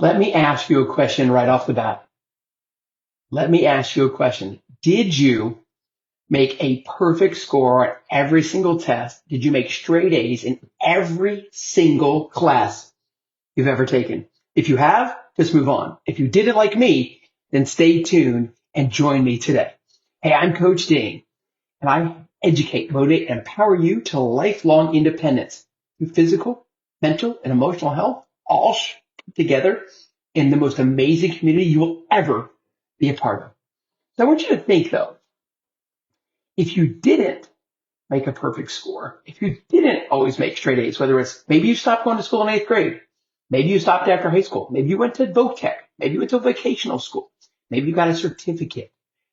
Let me ask you a question right off the bat. Let me ask you a question. Did you make a perfect score on every single test? Did you make straight A's in every single class you've ever taken? If you have, just move on. If you did it like me, then stay tuned and join me today. Hey, I'm Coach Dane, and I educate, motivate, and empower you to lifelong independence through physical, mental, and emotional health, all together in the most amazing community you will ever be a part of. So I want you to think, though, if you didn't make a perfect score, if you didn't always make straight A's, whether it's maybe you stopped going to school in 8th grade, maybe you stopped after high school, maybe you went to voc, maybe you went to vocational school, maybe you got a certificate,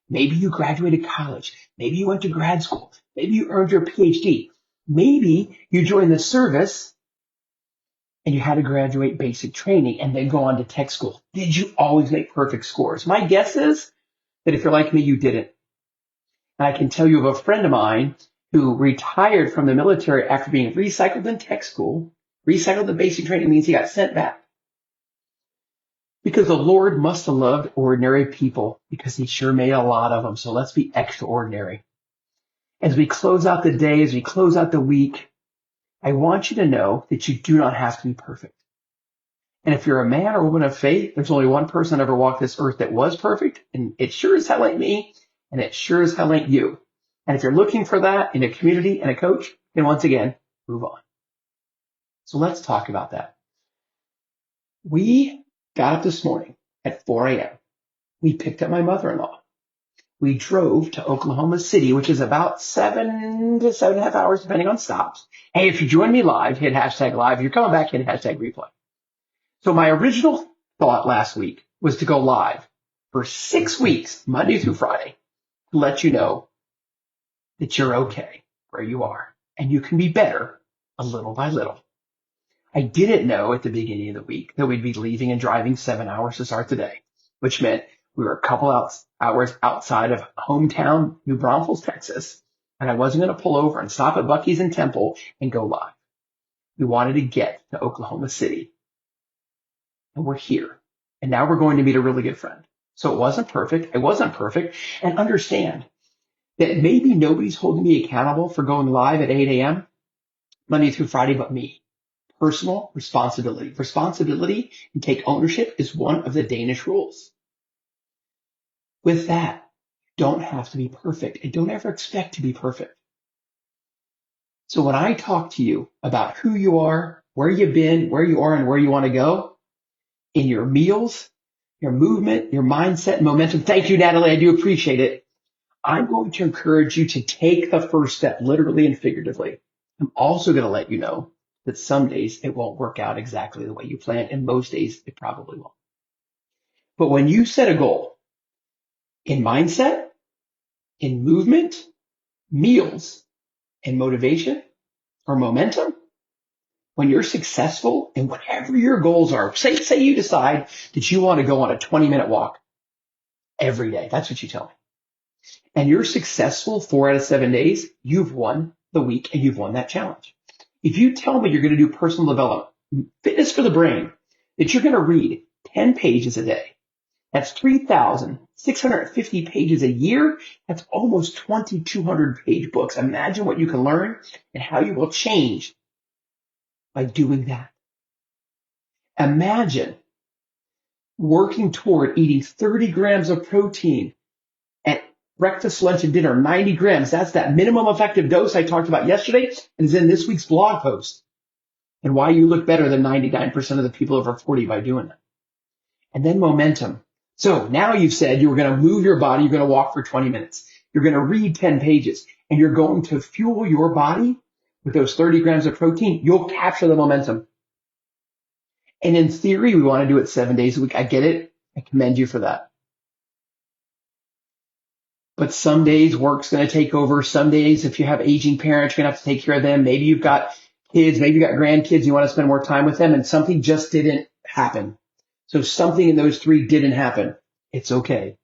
maybe you graduated college, maybe you went to grad school, maybe you earned your PhD, maybe you joined the service and you had to graduate basic training and then go on to tech school. Did you always make perfect scores? My guess is that if you're like me, you didn't. And I can tell you of a friend of mine who retired from the military after being recycled in tech school. Recycled in basic training means he got sent back. Because the Lord must have loved ordinary people because he sure made a lot of them. So let's be extraordinary. As we close out the day, as we close out the week, I want you to know that you do not have to be perfect. And if you're a man or woman of faith, there's only one person that ever walked this earth that was perfect, and it sure as hell ain't me, and it sure as hell ain't you. And if you're looking for that in a community and a coach, then once again, move on. So let's talk about that. We got up this morning at 4 a.m. We picked up my mother-in-law. We drove to Oklahoma City, which is about 7 to 7.5 hours, depending on stops. Hey, if you join me live, hit hashtag live. If you're coming back, hit hashtag replay. So my original thought last week was to go live for 6 weeks, Monday through Friday, to let you know that you're okay where you are and you can be better a little by little. I didn't know at the beginning of the week that we'd be leaving and driving 7 hours to start the day, which meant we were a couple hours outside of hometown New Braunfels, Texas, and I wasn't going to pull over and stop at Buc-ee's in Temple and go live. We wanted to get to Oklahoma City, and we're here. And now we're going to meet a really good friend. So it wasn't perfect. I wasn't perfect. And understand that maybe nobody's holding me accountable for going live at 8 a.m. Monday through Friday but me. Personal responsibility. Responsibility and take ownership is one of the Danish rules. With that, you don't have to be perfect and don't ever expect to be perfect. So when I talk to you about who you are, where you've been, where you are, and where you want to go, in your meals, your movement, your mindset, momentum, thank you, Natalie, I do appreciate it. I'm going to encourage you to take the first step, literally and figuratively. I'm also going to let you know that some days it won't work out exactly the way you planned, and most days it probably won't. But when you set a goal in mindset, in movement, meals, and motivation or momentum, when you're successful in whatever your goals are, say you decide that you want to go on a 20-minute walk every day. That's what you tell me. And you're successful 4 out of 7 days, you've won the week and you've won that challenge. If you tell me you're going to do personal development, fitness for the brain, that you're going to read 10 pages a day, that's 3,650 pages a year. That's almost 2,200 page books. Imagine what you can learn and how you will change by doing that. Imagine working toward eating 30 grams of protein at breakfast, lunch, and dinner, 90 grams. That's that minimum effective dose I talked about yesterday and is in this week's blog post. And why you look better than 99% of the people over 40 by doing that. And then momentum. So now you've said you were going to move your body, you're going to walk for 20 minutes. You're going to read 10 pages, and you're going to fuel your body with those 30 grams of protein. You'll capture the momentum. And in theory, we want to do it 7 days a week. I get it. I commend you for that. But some days work's going to take over. Some days, if you have aging parents, you're going to have to take care of them. Maybe you've got kids, maybe you've got grandkids, you want to spend more time with them, and something just didn't happen. So something in those 3 didn't happen. It's okay.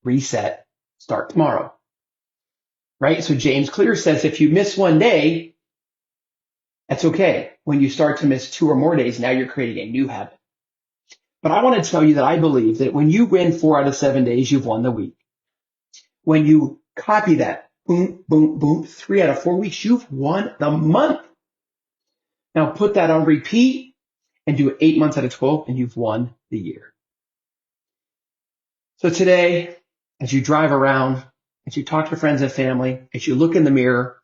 Reset. Start tomorrow. Right? So James Clear says if you miss 1 day, that's okay. When you start to miss 2 or more days, now you're creating a new habit. But I want to tell you that I believe that when you win 4 out of 7 days, you've won the week. When you copy that, boom, boom, boom, 3 out of 4 weeks, you've won the month. Now put that on repeat and do it 8 months out of 12 and you've won the year. So today, as you drive around, as you talk to friends and family, as you look in the mirror,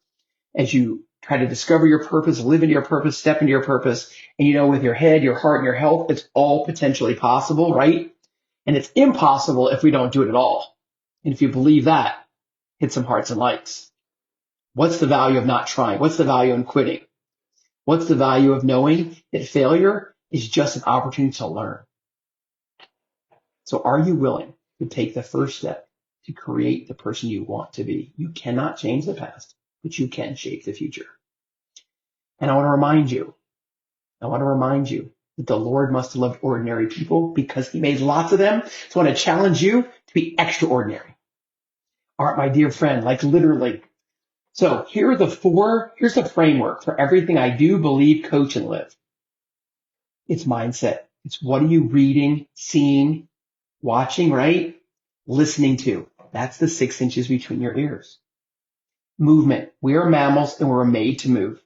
as you try to discover your purpose, live into your purpose, step into your purpose, and with your head, your heart, and your health, it's all potentially possible, right? And it's impossible if we don't do it at all. And if you believe that, hit some hearts and likes. What's the value of not trying? What's the value in quitting? What's the value of knowing that failure is just an opportunity to learn? So are you willing to take the first step to create the person you want to be? You cannot change the past, but you can shape the future. And I want to remind you that the Lord must have loved ordinary people because he made lots of them. So I want to challenge you to be extraordinary. All right, my dear friend, like literally. So here's the framework for everything I do, believe, coach, and live. It's mindset. It's what are you reading, seeing, watching, right? Listening to. That's the 6 inches between your ears. Movement. We are mammals and we're made to move.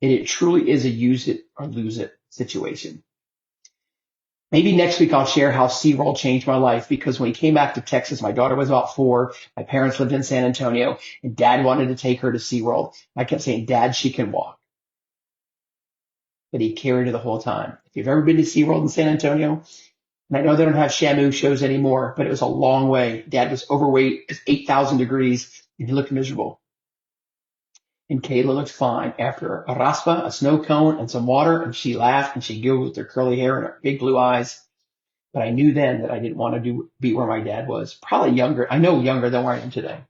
And it truly is a use it or lose it situation. Maybe next week I'll share how SeaWorld changed my life because when we came back to Texas, my daughter was about 4. My parents lived in San Antonio and dad wanted to take her to SeaWorld. I kept saying, Dad, she can walk. But he carried her the whole time. If you've ever been to SeaWorld in San Antonio, and I know they don't have Shamu shows anymore, but it was a long way. Dad was overweight. It's 8,000 degrees and he looked miserable. And Kayla looked fine after a raspa, a snow cone, and some water, and she laughed and she giggled with her curly hair and her big blue eyes. But I knew then that I didn't want to be where my dad was. Probably younger. I know younger than where I am today.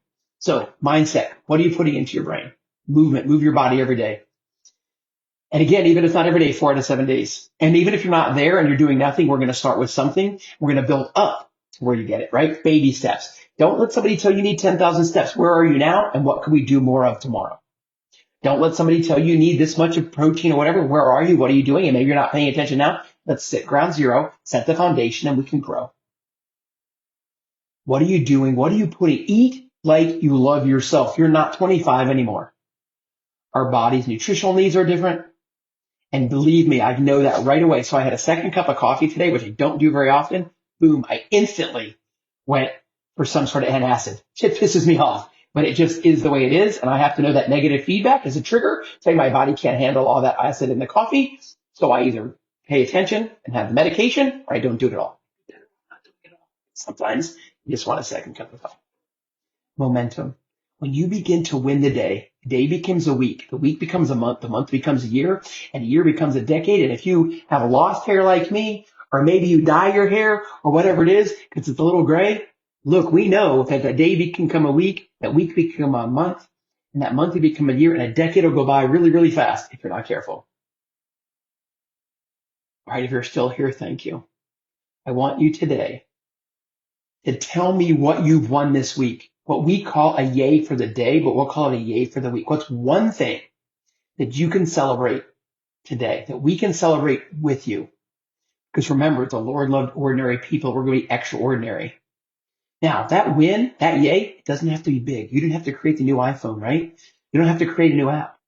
So mindset. What are you putting into your brain? Movement. Move your body every day. And again, even if it's not every day, 4 out of 7 days. And even if you're not there and you're doing nothing, we're going to start with something. We're going to build up to where you get it, right? Baby steps. Don't let somebody tell you need 10,000 steps. Where are you now? And what can we do more of tomorrow? Don't let somebody tell you need this much of protein or whatever. Where are you? What are you doing? And maybe you're not paying attention now. Let's sit ground zero, set the foundation, and we can grow. What are you doing? What are you putting? Eat like you love yourself. You're not 25 anymore. Our body's nutritional needs are different. And believe me, I know that right away. So I had a second cup of coffee today, which I don't do very often. Boom, I instantly went for some sort of antacid. Shit pisses me off. But it just is the way it is. And I have to know that negative feedback is a trigger saying my body can't handle all that acid in the coffee. So I either pay attention and have the medication or I don't do it at all. Sometimes you just want a second cup of coffee. Momentum. When you begin to win the day becomes a week. The week becomes a month. The month becomes a year and a year becomes a decade. And if you have lost hair like me, or maybe you dye your hair or whatever it is, because it's a little gray, look, we know that a day can become a week, that week become a month, and that month will become a year, and a decade will go by really, really fast if you're not careful. All right, if you're still here, thank you. I want you today to tell me what you've won this week. What we call a yay for the day, but we'll call it a yay for the week. What's one thing that you can celebrate today, that we can celebrate with you? Because remember, the Lord loved ordinary people. We're going to be extraordinary. Now, that win, that yay, it doesn't have to be big. You didn't have to create the new iPhone, right? You don't have to create a new app.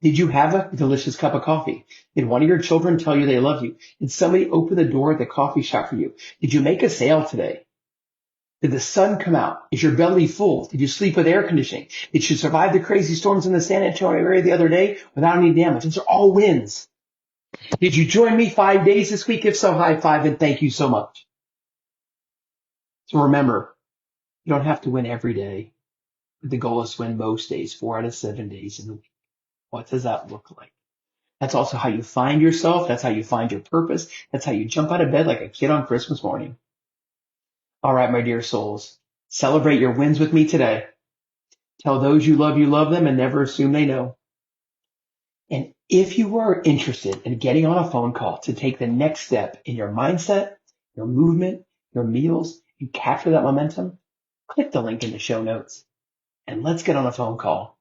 Did you have a delicious cup of coffee? Did one of your children tell you they love you? Did somebody open the door at the coffee shop for you? Did you make a sale today? Did the sun come out? Is your belly full? Did you sleep with air conditioning? Did you survive the crazy storms in the San Antonio area the other day without any damage? Those are all wins. Did you join me 5 days this week? If so, high five and thank you so much. So remember, you don't have to win every day. The goal is to win most days, 4 out of 7 days in the week. What does that look like? That's also how you find yourself. That's how you find your purpose. That's how you jump out of bed like a kid on Christmas morning. All right, my dear souls, celebrate your wins with me today. Tell those you love them, and never assume they know. And if you are interested in getting on a phone call to take the next step in your mindset, your movement, your meals, and capture that momentum, click the link in the show notes and let's get on a phone call.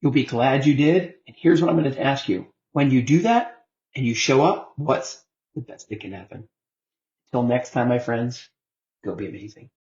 You'll be glad you did. And here's what I'm going to ask you. When you do that and you show up, what's the best that can happen? Till next time, my friends, go be amazing.